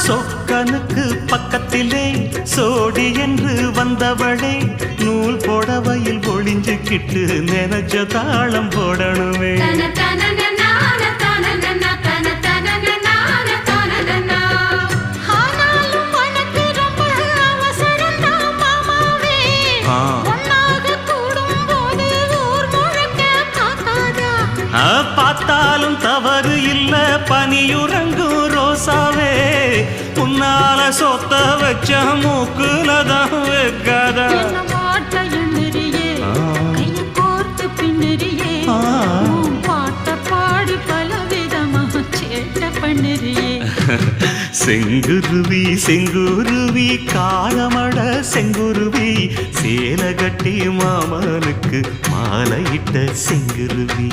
சொக்கனுக்கு பக்கத்திலே சோடி என்று வந்தவளே நூல் போடவையில் ஒளிஞ்சுக்கிட்டு நினைச்ச தாளம் போடணுமே. பார்த்தாலும் தவறு இல்ல பனியுறங்கும் ரோசாவே உன்னால சொத்த வச்ச மூக்குலதான் வைக்காதா. செங்குருவி செங்குருவி காலமட செங்குருவி சேல கட்டி மாமனுக்கு மாலையிட்ட செங்குருவி.